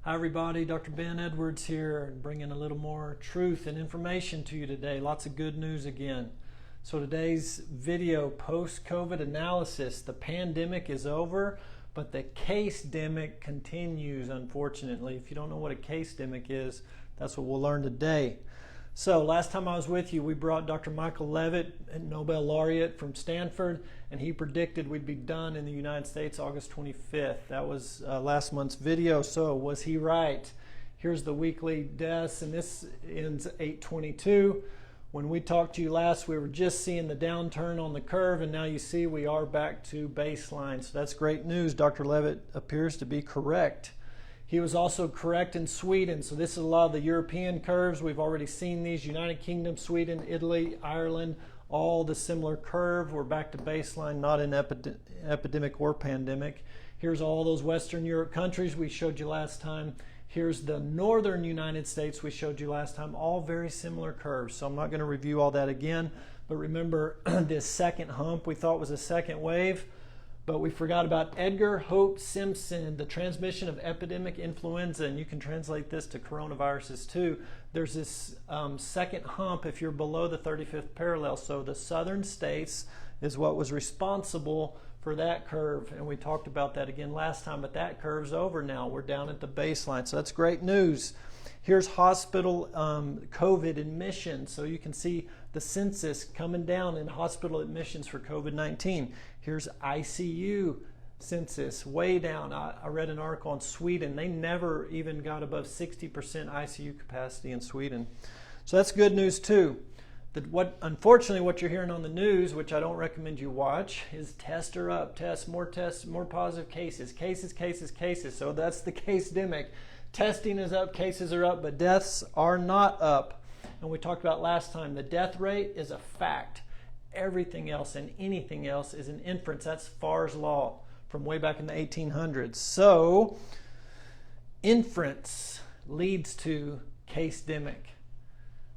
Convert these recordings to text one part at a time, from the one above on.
Hi everybody, Dr. Ben Edwards here, bringing a little more truth and information to you today. Lots of good news again. So today's video, post-COVID analysis. The pandemic is over, but the case-demic continues, unfortunately. If you don't know what a case-demic is, that's what we'll learn today. So last time I was with you, we brought Dr. Michael Levitt, a Nobel laureate from Stanford, and he predicted we'd be done in the United States August 25th. That was last month's video. So was he right? Here's the weekly deaths, and this ends 8/22. When we talked to you last, we were just seeing the downturn on the curve, and now you see we are back to baseline. So that's great news. Dr. Levitt appears to be correct. He was also correct in Sweden. So this is a lot of the European curves. We've already seen these: United Kingdom, Sweden, Italy, Ireland, all the similar curve. We're back to baseline, not in epidemic or pandemic. Here's all those Western Europe countries we showed you last time. Here's the northern United States we showed you last time, all very similar curves. So I'm not going to review all that again, but remember this second hump we thought was a second wave. But we forgot about Edgar Hope Simpson, the transmission of epidemic influenza, and you can translate this to coronaviruses too. There's this second hump if you're below the 35th parallel. So the southern states is what was responsible for that curve, and we talked about that again last time, but that curve's over now. We're down at the baseline, so that's great news. Here's hospital COVID admissions. So you can see the census coming down in hospital admissions for COVID-19. Here's ICU census, way down. I read an article on Sweden. They never even got above 60% ICU capacity in Sweden. So that's good news too. Unfortunately, what you're hearing on the news, which I don't recommend you watch, is tests are up, more positive cases, cases. So that's the case-demic. Testing is up, cases are up, but deaths are not up. And we talked about last time, the death rate is a fact. Everything else and anything else is an inference. That's Farr's law from way back in the 1800s. So inference leads to case-demic.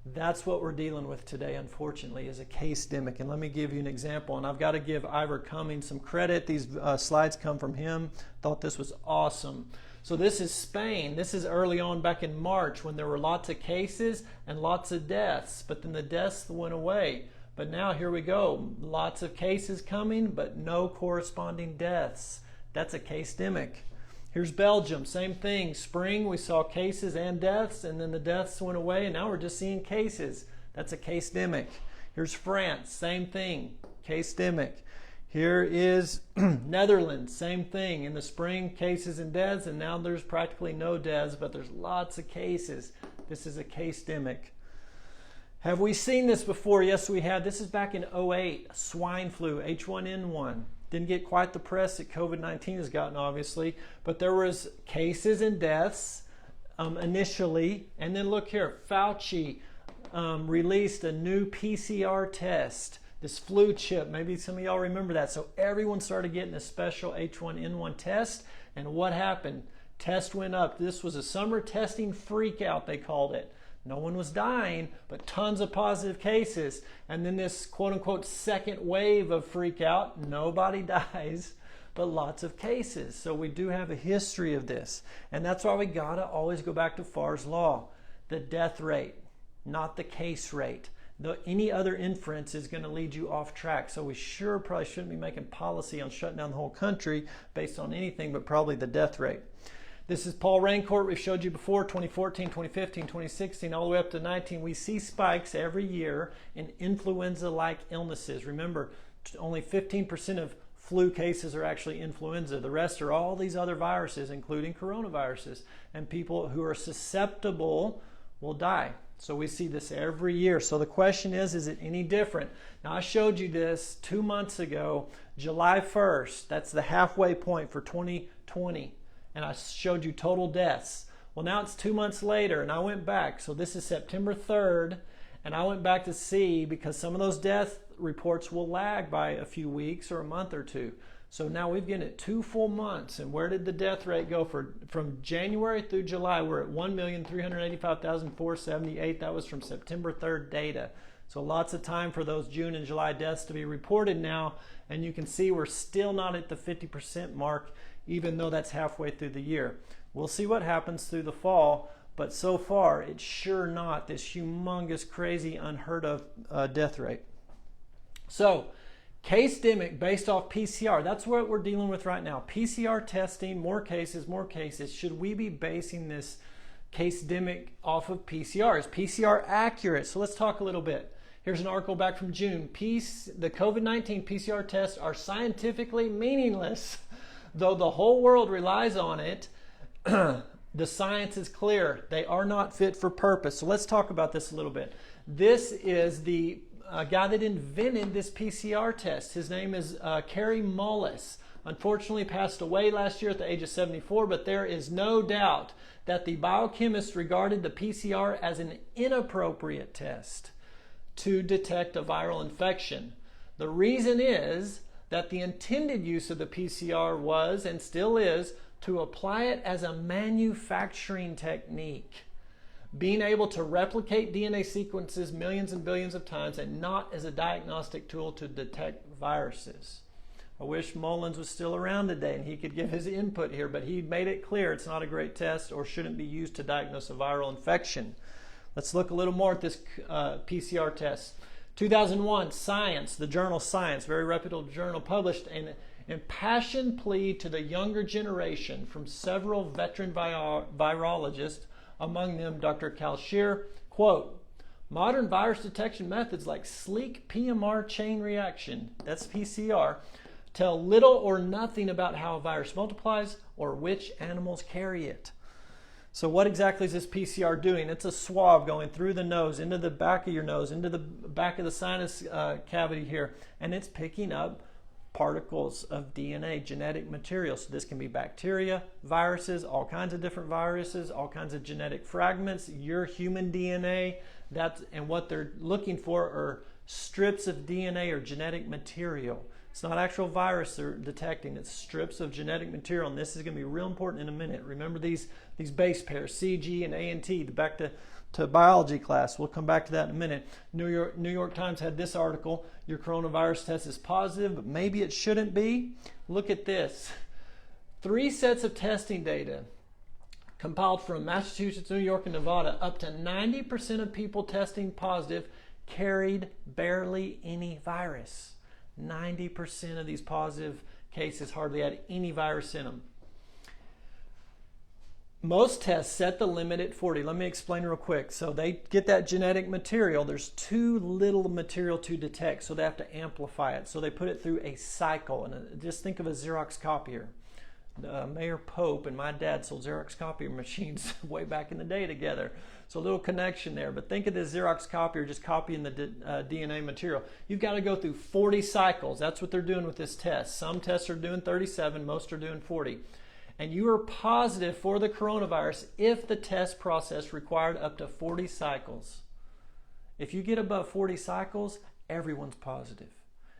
That's what we're dealing with today, unfortunately, is a case-demic. And let me give you an example. And I've got to give Ivor Cummings some credit. These slides come from him. Thought this was awesome. So this is Spain. This is early on back in March when there were lots of cases and lots of deaths. But then the deaths went away. But now here we go. Lots of cases coming, but no corresponding deaths. That's a case-demic. Here's Belgium, same thing. Spring, we saw cases and deaths, and then the deaths went away, and now we're just seeing cases. That's a case-demic. Here's France, same thing, case-demic. Here is Netherlands, same thing. In the spring, cases and deaths, and now there's practically no deaths, but there's lots of cases. This is a case-demic. Have we seen this before? Yes, we have. This is back in 2008, swine flu, H1N1. Didn't get quite the press that COVID-19 has gotten, obviously, but there was cases and deaths initially. And then look here, Fauci released a new PCR test, this flu chip. Maybe some of y'all remember that. So everyone started getting a special H1N1 test. And what happened? Test went up. This was a summer testing freak out, they called it. No one was dying, but tons of positive cases. And then this quote-unquote second wave of freak out, nobody dies, but lots of cases. So we do have a history of this. And that's why we gotta always go back to Farr's law. The death rate, not the case rate. Any other inference is gonna lead you off track. So we sure probably shouldn't be making policy on shutting down the whole country based on anything but probably the death rate. This is Paul Rancourt. We've showed you before, 2014, 2015, 2016, all the way up to 19. We see spikes every year in influenza-like illnesses. Remember, only 15% of flu cases are actually influenza. The rest are all these other viruses, including coronaviruses. And people who are susceptible will die. So we see this every year. So the question is it any different? Now, I showed you this 2 months ago, July 1st. That's the halfway point for 2020. And I showed you total deaths. Well, now it's 2 months later, and I went back. So this is September 3rd, and I went back to see, because some of those death reports will lag by a few weeks or a month or two. So now we've given it 2 full months. And where did the death rate go from January through July? We're at 1,385,478. That was from September 3rd data. So lots of time for those June and July deaths to be reported now. And you can see we're still not at the 50% mark even though that's halfway through the year. We'll see what happens through the fall, but so far it's sure not this humongous, crazy, unheard of death rate. So, case-demic based off PCR, that's what we're dealing with right now. PCR testing, more cases, more cases. Should we be basing this case-demic off of PCR? Is PCR accurate? So let's talk a little bit. Here's an article back from June. The COVID-19 PCR tests are scientifically meaningless. Though the whole world relies on it, the science is clear. They are not fit for purpose. So let's talk about this a little bit. This is the guy that invented this PCR test. His name is Kary Mullis. Unfortunately passed away last year at the age of 74, but there is no doubt that the biochemists regarded the PCR as an inappropriate test to detect a viral infection. The reason is that the intended use of the PCR was, and still is, to apply it as a manufacturing technique, being able to replicate DNA sequences millions and billions of times, and not as a diagnostic tool to detect viruses. I wish Mullins was still around today and he could give his input here, but he made it clear it's not a great test or shouldn't be used to diagnose a viral infection. Let's look a little more at this PCR test. 2001, Science, the journal Science, very reputable journal, published an impassioned plea to the younger generation from several veteran virologists, among them Dr. Kalshir, quote, "Modern virus detection methods like sleek PMR chain reaction," that's PCR, "tell little or nothing about how a virus multiplies or which animals carry it." So what exactly is this PCR doing? It's a swab going through the nose, into the back of your nose, into the back of the sinus cavity here, and it's picking up particles of DNA, genetic material. So this can be bacteria, viruses, all kinds of different viruses, all kinds of genetic fragments, your human DNA. And what they're looking for are strips of DNA or genetic material. It's not actual virus they're detecting, it's strips of genetic material, and this is going to be real important in a minute. Remember these base pairs, CG and ANT, back to biology class. We'll come back to that in a minute. New York Times had this article, "Your coronavirus test is positive, but maybe it shouldn't be." Look at this. 3 sets of testing data compiled from Massachusetts, New York, and Nevada. Up to 90% of people testing positive carried barely any virus. 90% of these positive cases hardly had any virus in them. Most tests set the limit at 40. Let me explain real quick. So they get that genetic material. There's too little material to detect, so they have to amplify it. So they put it through a cycle. And just think of a Xerox copier. Mayor Pope and my dad sold Xerox copier machines way back in the day together. So a little connection there. But think of this Xerox copier just copying the DNA material. You've got to go through 40 cycles. That's what they're doing with this test. Some tests are doing 37, most are doing 40. And you are positive for the coronavirus if the test process required up to 40 cycles. If you get above 40 cycles, everyone's positive.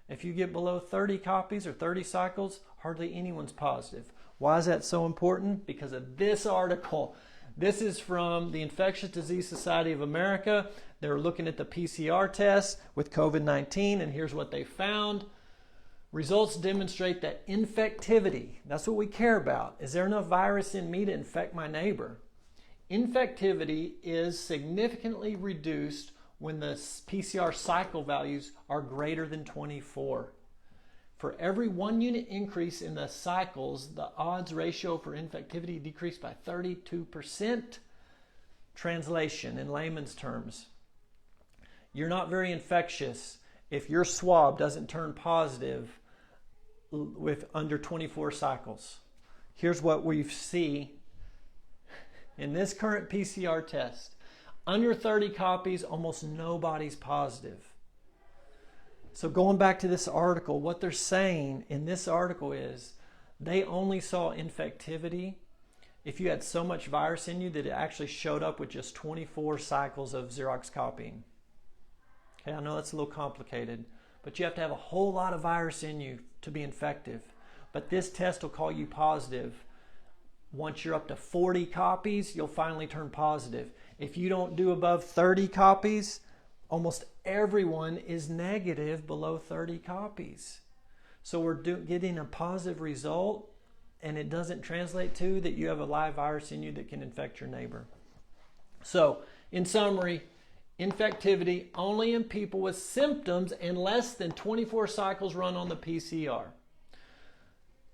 If you get below 30 copies or 30 cycles, hardly anyone's positive. Why is that so important? Because of this article. This is from the Infectious Disease Society of America. They're looking at the PCR test with COVID-19, and here's what they found. Results demonstrate that infectivity, that's what we care about. Is there enough virus in me to infect my neighbor? Infectivity is significantly reduced when the PCR cycle values are greater than 24. For every 1 unit increase in the cycles, the odds ratio for infectivity decreased by 32%. Translation in layman's terms: you're not very infectious if your swab doesn't turn positive with under 24 cycles. Here's what we see in this current PCR test. Under 30 copies, almost nobody's positive. So going back to this article, what they're saying in this article is they only saw infectivity if you had so much virus in you that it actually showed up with just 24 cycles of Xerox copying. Okay, I know that's a little complicated, but you have to have a whole lot of virus in you to be infective. But this test will call you positive. Once you're up to 40 copies, you'll finally turn positive. If you don't do above 30 copies, almost everyone is negative below 30 copies. So we're getting a positive result and it doesn't translate to that you have a live virus in you that can infect your neighbor. So, in summary, infectivity only in people with symptoms and less than 24 cycles run on the PCR.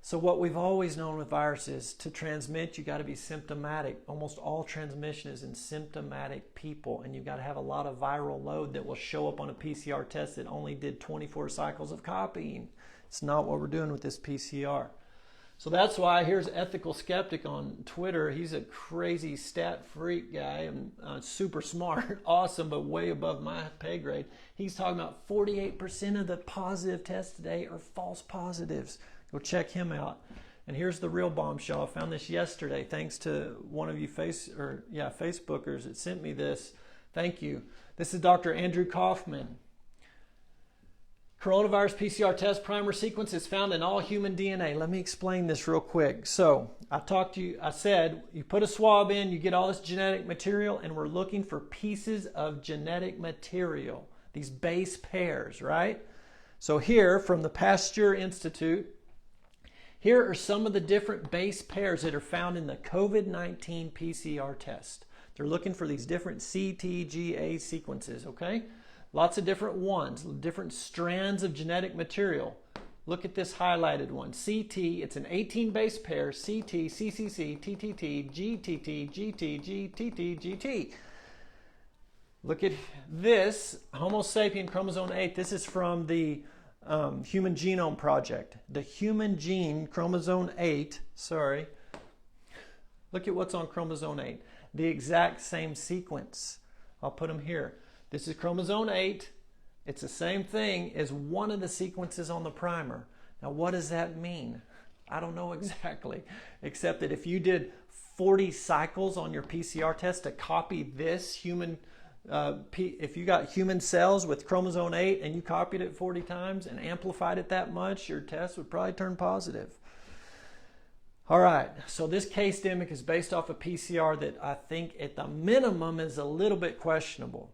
So what we've always known with viruses, to transmit, you got to be symptomatic. Almost all transmission is in symptomatic people, and you've got to have a lot of viral load that will show up on a PCR test that only did 24 cycles of copying. It's not what we're doing with this PCR. So that's why here's Ethical Skeptic on Twitter. He's a crazy stat freak guy and super smart, awesome, but way above my pay grade. He's talking about 48% of the positive tests today are false positives. Go check him out. And here's the real bombshell. I found this yesterday thanks to one of you Facebookers that sent me this. Thank you. This is Dr. Andrew Kaufman. Coronavirus PCR test primer sequence is found in all human DNA. Let me explain this real quick. So I said you put a swab in, you get all this genetic material, and we're looking for pieces of genetic material, these base pairs, right? So here from the Pasteur Institute, here are some of the different base pairs that are found in the COVID-19 PCR test. They're looking for these different CTGA sequences, okay? Lots of different ones, different strands of genetic material. Look at this highlighted one. CT, it's an 18 base pair, CT, CCC, TTT, GTT, GT, GTT, GT. Look at this, Homo sapien chromosome 8. This is from the Human Genome Project. The human gene, chromosome 8, look at what's on chromosome 8. The exact same sequence. I'll put them here. This is chromosome 8. It's the same thing as one of the sequences on the primer. Now, what does that mean? I don't know exactly, except that if you did 40 cycles on your PCR test to copy this human if you got human cells with chromosome 8 and you copied it 40 times and amplified it that much, your test would probably turn positive. All right, so this case demic is based off a PCR that I think at the minimum is a little bit questionable.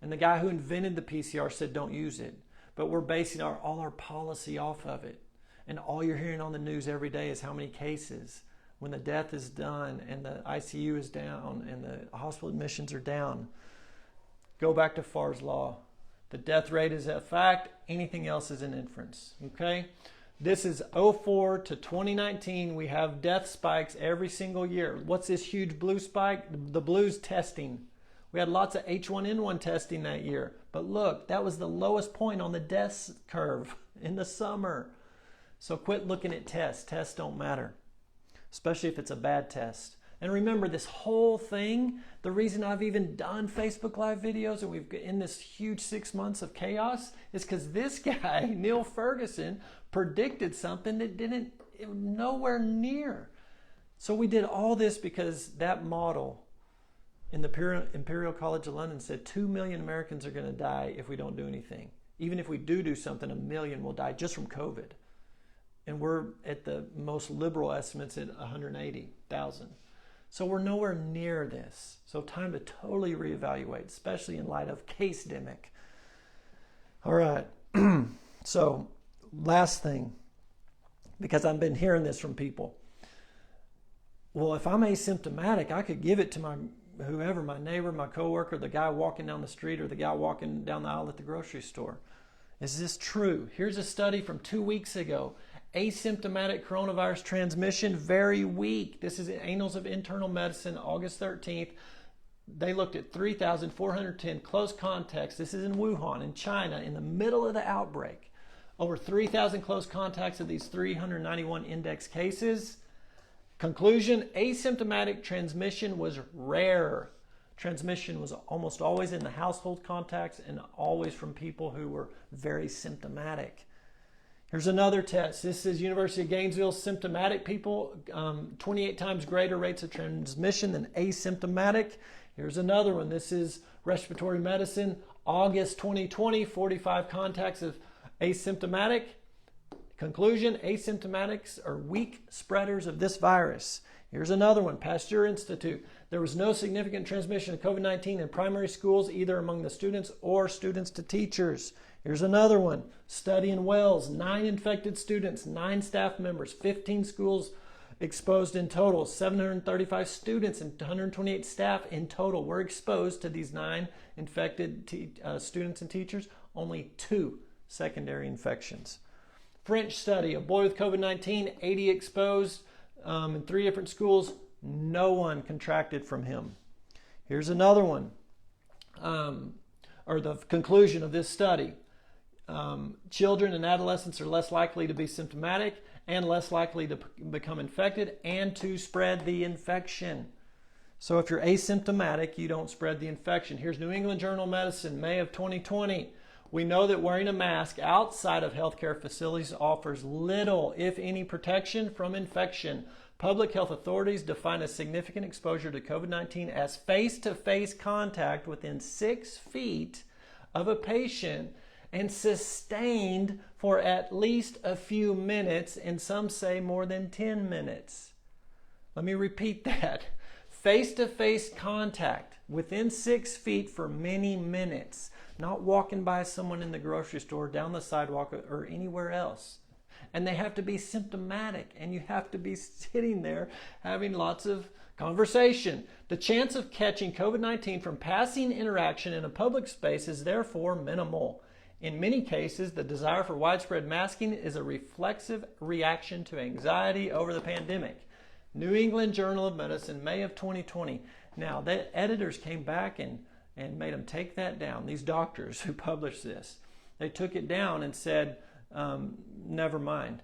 And the guy who invented the PCR said don't use it. But we're basing all our policy off of it. And all you're hearing on the news every day is how many cases. When the death is done and the ICU is down and the hospital admissions are down, go back to Farr's law. The death rate is a fact. Anything else is an inference. Okay? This is 04 to 2019. We have death spikes every single year. What's this huge blue spike? The blue's testing. We had lots of H1N1 testing that year. But look, that was the lowest point on the death curve in the summer. So quit looking at tests. Tests don't matter, especially if it's a bad test. And remember, this whole thing, the reason I've even done Facebook Live videos and we've in this huge 6 months of chaos is because this guy, Neil Ferguson, predicted something that it was nowhere near. So we did all this because that model in the Imperial College of London said 2 million Americans are going to die if we don't do anything. Even if we do something, 1 million will die just from COVID. And we're at the most liberal estimates at 180,000. So we're nowhere near this. So time to totally reevaluate, especially in light of case demic. All right. So last thing, because I've been hearing this from people. Well, if I'm asymptomatic, I could give it to my whoever, my neighbor, my coworker, the guy walking down the street, or the guy walking down the aisle at the grocery store. Is this true? Here's a study from 2 weeks ago. Asymptomatic coronavirus transmission, very weak. This is Annals of Internal Medicine, August 13th. They looked at 3,410 close contacts. This is in Wuhan, in China, in the middle of the outbreak. Over 3,000 close contacts of these 391 index cases. Conclusion, asymptomatic transmission was rare. Transmission was almost always in the household contacts and always from people who were very symptomatic. Here's another test. This is University of Gainesville. Symptomatic people, 28 times greater rates of transmission than asymptomatic. Here's another one. This is Respiratory Medicine, August 2020, 45 contacts of asymptomatic. Conclusion, asymptomatics are weak spreaders of this virus. Here's another one, Pasteur Institute. There was no significant transmission of COVID-19 in primary schools, either among the students or students to teachers. Here's another one, study in Wales, 9 infected students, 9 staff members, 15 schools exposed in total. 735 students and 128 staff in total were exposed to these 9 infected students and teachers. Only 2 secondary infections. French study, a boy with COVID-19, 80 exposed in 3 different schools. No one contracted from him. Here's another one, or the conclusion of this study. Children and adolescents are less likely to be symptomatic and less likely to become infected and to spread the infection. So if you're asymptomatic, you don't spread the infection. Here's New England Journal of Medicine, May of 2020. We know that wearing a mask outside of healthcare facilities offers little, if any, protection from infection. Public health authorities define a significant exposure to COVID-19 as face-to-face contact within 6 feet of a patient and sustained for at least a few minutes, and some say more than 10 minutes. Let me repeat that. Face-to-face contact within 6 feet for many minutes, not walking by someone in the grocery store, down the sidewalk, or anywhere else. And they have to be symptomatic, and you have to be sitting there having lots of conversation. The chance of catching COVID-19 from passing interaction in a public space is therefore minimal. In many cases, the desire for widespread masking is a reflexive reaction to anxiety over the pandemic. New England Journal of Medicine, May of 2020. Now, the editors came back and made them take that down. These doctors who published this, they took it down and said, never mind.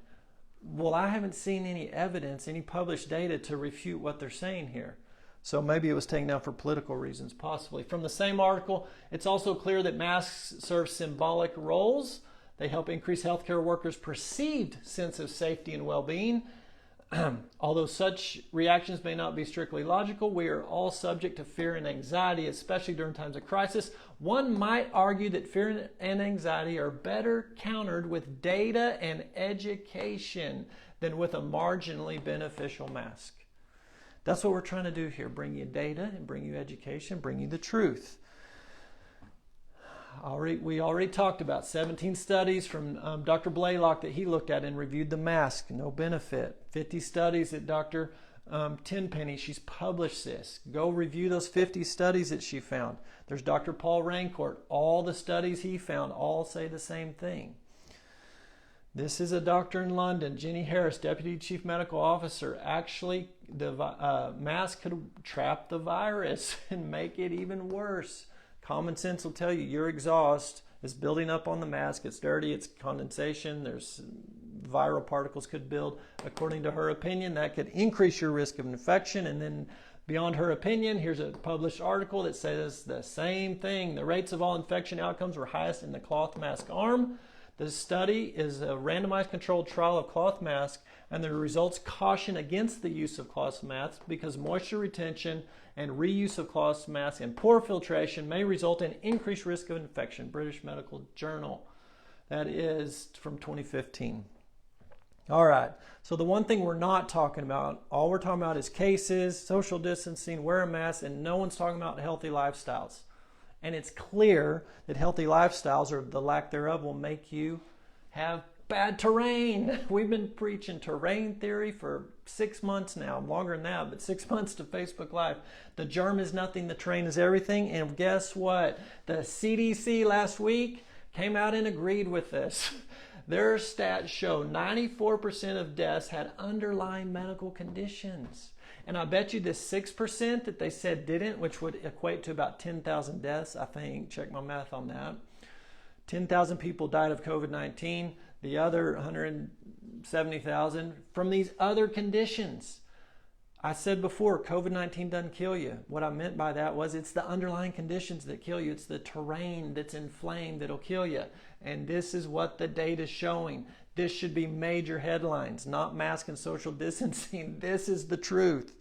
Well, I haven't seen any evidence, any published data to refute what they're saying here. So maybe it was taken down for political reasons, possibly. From the same article, it's also clear that masks serve symbolic roles. They help increase healthcare workers' perceived sense of safety and well-being. Although such reactions may not be strictly logical, we are all subject to fear and anxiety, especially during times of crisis. One might argue that fear and anxiety are better countered with data and education than with a marginally beneficial mask. That's what we're trying to do here, bring you data and bring you education, bring you the truth. We already talked about 17 studies from Dr. Blaylock that he looked at and reviewed the mask, no benefit. 50 studies that Dr. Tenpenny, she's published this. Go review those 50 studies that she found. There's Dr. Paul Rancourt. All the studies he found all say the same thing. This is a doctor in London, Jenny Harris, Deputy Chief Medical Officer. Actually, the mask could trap the virus and make it even worse. Common sense will tell you your exhaust is building up on the mask. It's dirty, it's condensation, there's viral particles could build. According to her opinion, that could increase your risk of infection. And then beyond her opinion, here's a published article that says the same thing. The rates of all infection outcomes were highest in the cloth mask arm. This study is a randomized controlled trial of cloth masks, and the results caution against the use of cloth masks because moisture retention and reuse of cloth masks and poor filtration may result in increased risk of infection. British Medical Journal. That is from 2015. All right, so the one thing we're not talking about, all we're talking about is cases, social distancing, wear a mask, and no one's talking about healthy lifestyles. And it's clear that healthy lifestyles, or the lack thereof, will make you have bad terrain. We've been preaching terrain theory for 6 months now, longer than that, but 6 months to Facebook Live. The germ is nothing, the terrain is everything. And guess what? The CDC last week came out and agreed with this. Their stats show 94% of deaths had underlying medical conditions. And I bet you this 6% that they said didn't, which would equate to about 10,000 deaths, I think, check my math on that. 10,000 people died of COVID-19, the other 170,000 from these other conditions. I said before, COVID-19 doesn't kill you. What I meant by that was it's the underlying conditions that kill you. It's the terrain that's inflamed that'll kill you. And this is what the data is showing. This should be major headlines, not mask and social distancing. This is the truth.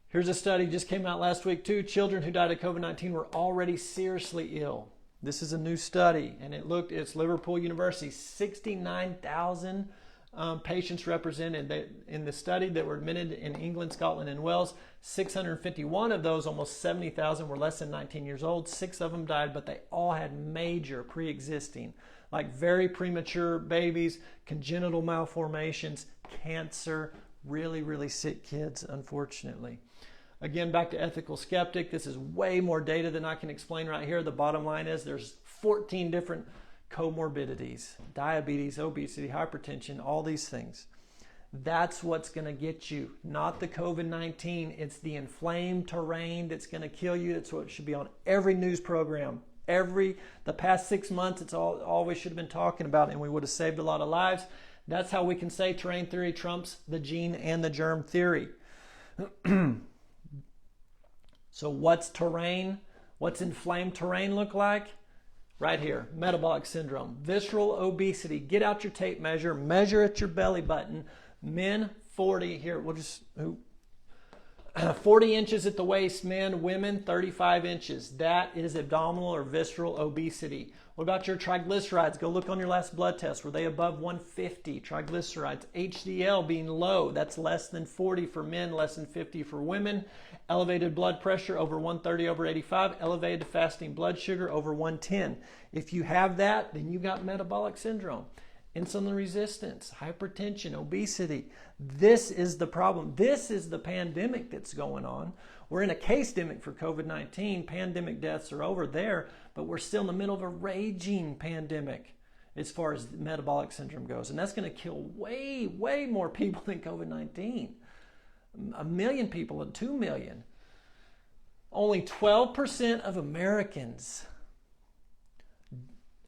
Here's a study just came out last week too. Children who died of COVID-19 were already seriously ill. This is a new study, and it's Liverpool University. 69,000 patients represented in the study that were admitted in England, Scotland, and Wales. 651 of those, almost 70,000, were less than 19 years old. 6 of them died, but they all had major pre-existing, like very premature babies, congenital malformations, cancer, Really, really sick kids, unfortunately. Again, back to ethical skeptic. This is way more data than I can explain right here. The bottom line is there's 14 different comorbidities: diabetes, obesity, hypertension, all these things. That's what's going to get you, not the COVID-19. It's the inflamed terrain that's going to kill you. That's what should be on every news program. The past 6 months, it's all we should have been talking about, and we would have saved a lot of lives. That's how we can say terrain theory trumps the gene and the germ theory. So what's terrain? What's inflamed terrain look like? Right here, metabolic syndrome, visceral obesity. Get out your tape measure, measure at your belly button. Men, 40, here, 40 inches at the waist, men, women, 35 inches. That is abdominal or visceral obesity. What about your triglycerides? Go look on your last blood test. Were they above 150? Triglycerides, HDL being low, that's less than 40 for men, less than 50 for women. Elevated blood pressure over 130 over 85, elevated fasting blood sugar over 110. If you have that, then you got metabolic syndrome. Insulin resistance, hypertension, obesity. This is the problem. This is the pandemic that's going on. We're in a case-demic for COVID-19. Pandemic deaths are over there, but we're still in the middle of a raging pandemic as far as metabolic syndrome goes. And that's going to kill way, way more people than COVID-19. 1 million people and 2 million. Only 12% of Americans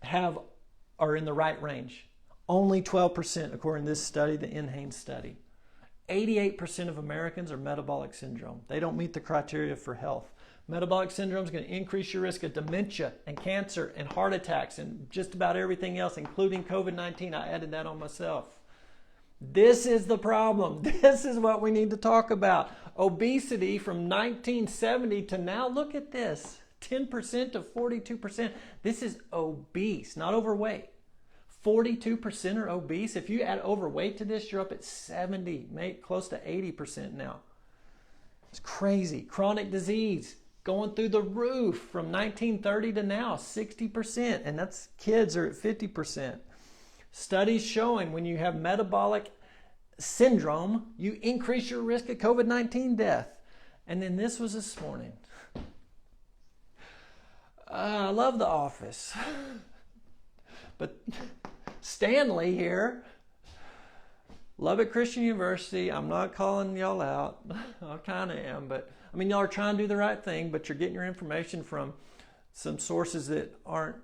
are in the right range. Only 12%, according to this study, the NHANES study. 88% of Americans are metabolic syndrome. They don't meet the criteria for health. Metabolic syndrome is going to increase your risk of dementia and cancer and heart attacks and just about everything else, including COVID-19. I added that on myself. This is the problem. This is what we need to talk about. Obesity from 1970 to now, look at this, 10% to 42%. This is obese, not overweight. 42% are obese. If you add overweight to this, you're up at 70, close to 80% now. It's crazy. Chronic disease going through the roof from 1930 to now, 60%, and that's kids are at 50%. Studies showing when you have metabolic syndrome, you increase your risk of COVID-19 death. And then this was this morning. I love The Office. But Stanley here, Lubbock Christian University, I'm not calling y'all out. I kind of am, but I mean, y'all are trying to do the right thing, but you're getting your information from some sources that aren't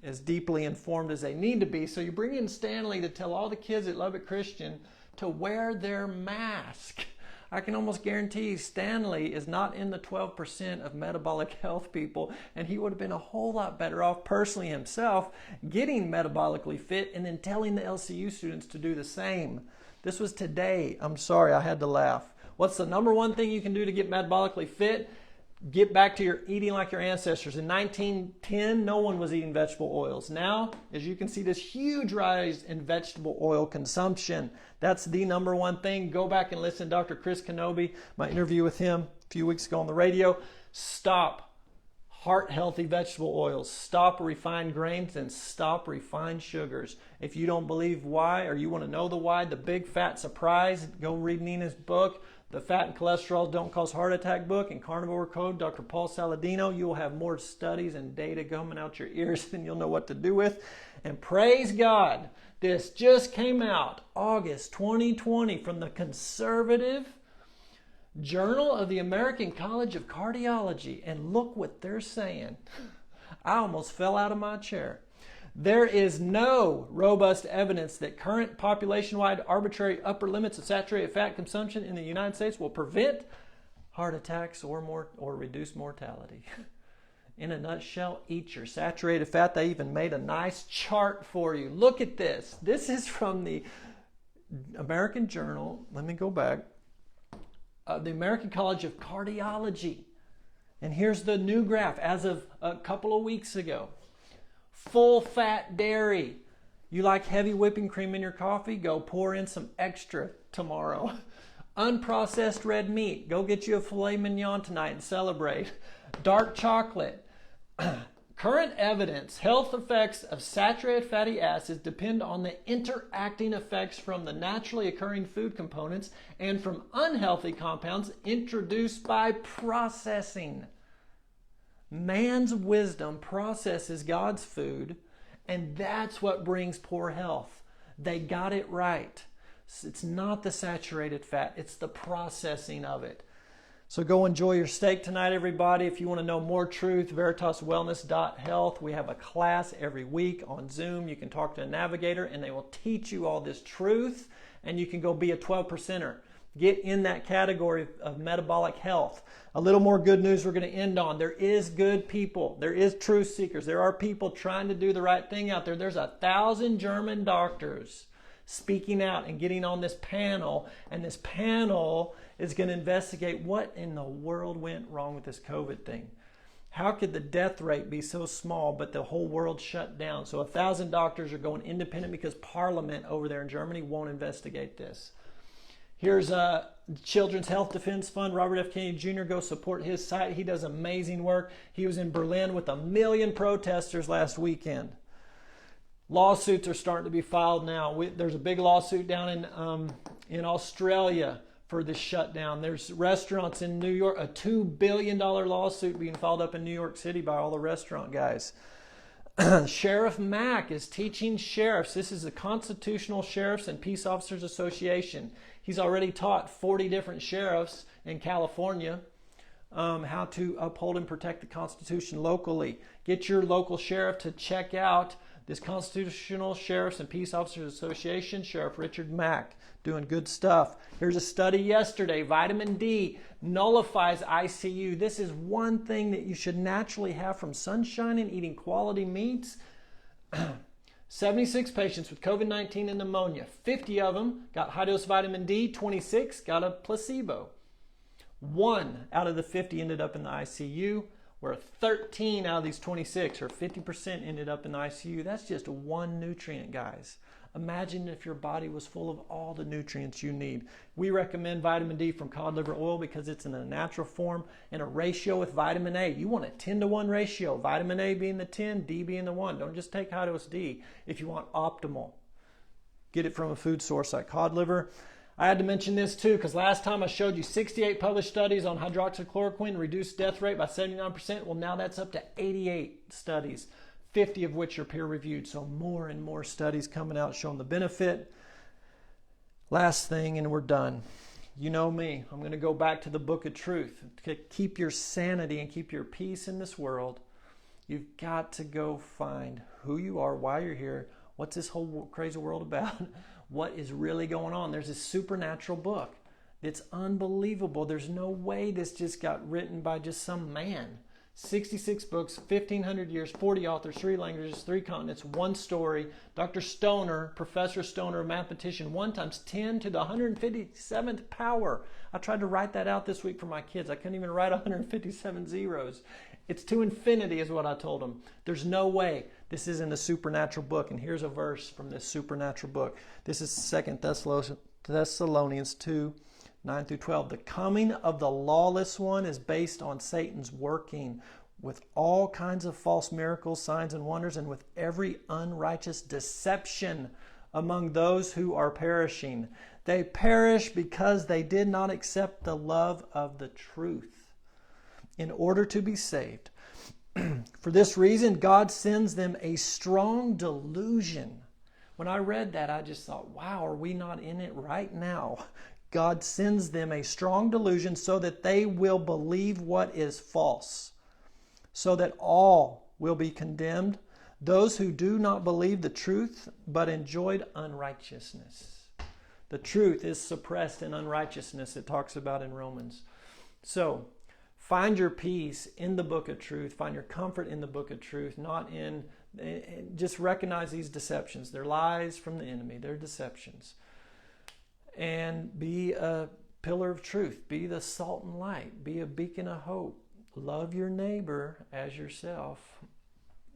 as deeply informed as they need to be. So you bring in Stanley to tell all the kids at Lubbock Christian to wear their mask. I can almost guarantee Stanley is not in the 12% of metabolic health people, and he would have been a whole lot better off personally himself getting metabolically fit and then telling the LCU students to do the same. This was today. I'm sorry, I had to laugh. What's the number one thing you can do to get metabolically fit? Get back to your eating like your ancestors. In 1910, no one was eating vegetable oils. Now, as you can see, this huge rise in vegetable oil consumption. That's the number one thing. Go back and listen to Dr. Chris Kenobi, my interview with him a few weeks ago on the radio. Stop heart-healthy vegetable oils. Stop refined grains and stop refined sugars. If you don't believe why, or you want to know the why, the big fat surprise, go read Nina's book, The Fat and Cholesterol Don't Cause Heart Attack book, and Carnivore Code, Dr. Paul Saladino. You will have more studies and data coming out your ears than you'll know what to do with. And praise God, this just came out August 2020 from the Conservative Journal of the American College of Cardiology. And look what they're saying. I almost fell out of my chair. There is no robust evidence that current population-wide arbitrary upper limits of saturated fat consumption in the United States will prevent heart attacks or reduce mortality. In a nutshell, eat your saturated fat. They even made a nice chart for you. Look at this. This is from the American Journal. Let me go back. The American College of Cardiology. And here's the new graph as of a couple of weeks ago. Full fat dairy. You like heavy whipping cream in your coffee? Go pour in some extra tomorrow. Unprocessed red meat. Go get you a filet mignon tonight and celebrate. Dark chocolate. Current evidence, health effects of saturated fatty acids depend on the interacting effects from the naturally occurring food components and from unhealthy compounds introduced by processing. Man's wisdom processes God's food, and that's what brings poor health. They got it right. It's not the saturated fat, it's the processing of it. So go enjoy your steak tonight, everybody. If you want to know more truth, veritaswellness.health. We have a class every week on Zoom. You can talk to a navigator and they will teach you all this truth, and you can go be a 12%er. Get in that category of metabolic health. A little more good news we're going to end on. There is good people. There is truth seekers. There are people trying to do the right thing out there. There's 1,000 German doctors speaking out and getting on this panel, and this panel is going to investigate what in the world went wrong with this COVID thing. How could the death rate be so small but the whole world shut down? So 1,000 doctors are going independent because Parliament over there in Germany won't investigate this. Here's Children's Health Defense Fund. Robert F. Kennedy Jr. Go support his site. He does amazing work. He was in Berlin with 1 million protesters last weekend. Lawsuits are starting to be filed now. There's a big lawsuit down in Australia for this shutdown. There's restaurants in New York, a $2 billion lawsuit being filed up in New York City by all the restaurant guys. Sheriff Mack is teaching sheriffs. This is the Constitutional Sheriffs and Peace Officers Association. He's already taught 40 different sheriffs in California how to uphold and protect the Constitution locally. Get your local sheriff to check out this Constitutional Sheriffs and Peace Officers Association, Sheriff Richard Mack, doing good stuff. Here's a study yesterday. Vitamin D nullifies ICU. This is one thing that you should naturally have from sunshine and eating quality meats. 76 patients with COVID-19 and pneumonia. 50 of them got high-dose vitamin D. 26 got a placebo. 1 out of the 50 ended up in the ICU, where 13 out of these 26, or 50%, ended up in the ICU. That's just one nutrient, guys. Imagine if your body was full of all the nutrients you need. We recommend vitamin D from cod liver oil because it's in a natural form and a ratio with vitamin A. You want a 10-to-1 ratio, vitamin A being the 10, D being the 1. Don't just take high-dose D if you want optimal. Get it from a food source like cod liver. I had to mention this too because last time I showed you 68 published studies on hydroxychloroquine reduced death rate by 79%. Well, now that's up to 88 studies, 50 of which are peer-reviewed. So more and more studies coming out showing the benefit. Last thing, and we're done. You know me. I'm going to go back to the Book of Truth. To keep your sanity and keep your peace in this world, you've got to go find who you are, why you're here, what's this whole crazy world about, what is really going on. There's this supernatural book. It's unbelievable. There's no way this just got written by just some man. 66 books, 1,500 years, 40 authors, 3 languages, 3 continents, 1 story. Dr. Stoner, Professor Stoner, a mathematician, 1 times 10 to the 157th power. I tried to write that out this week for my kids. I couldn't even write 157 zeros. It's to infinity is what I told them. There's no way this isn't a supernatural book. And here's a verse from this supernatural book. This is 2 Thessalonians 2, 9 through 12. The coming of the lawless one is based on Satan's working with all kinds of false miracles, signs, and wonders, and with every unrighteous deception among those who are perishing. They perish because they did not accept the love of the truth in order to be saved. For this reason, God sends them a strong delusion. When I read that, I just thought, wow, are we not in it right now? God sends them a strong delusion so that they will believe what is false, so that all will be condemned, those who do not believe the truth but enjoyed unrighteousness. The truth is suppressed in unrighteousness, it talks about in Romans. So, find your peace in the Book of Truth. Find your comfort in the Book of Truth, not in, just recognize these deceptions. They're lies from the enemy. They're deceptions. And be a pillar of truth. Be the salt and light. Be a beacon of hope. Love your neighbor as yourself,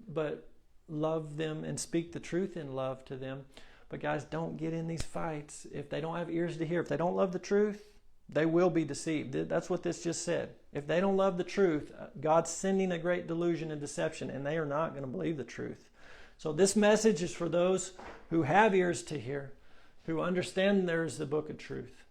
but love them and speak the truth in love to them. But guys, don't get in these fights. If they don't have ears to hear, if they don't love the truth, They will be deceived. That's what this just said. If they don't love the truth, God's sending a great delusion and deception, and they are not going to believe the truth. So this message is for those who have ears to hear, who understand there is the book of truth.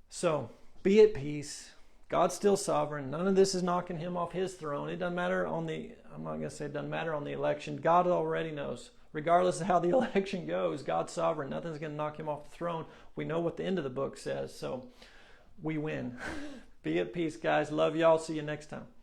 So be at peace. God's still sovereign. None of this is knocking him off his throne. It doesn't matter on the, I'm not going to say it doesn't matter on the election. God already knows. Regardless of how the election goes, God's sovereign. Nothing's going to knock him off the throne. We know what the end of the book says. So we win. Be at peace, guys. Love y'all. See you next time.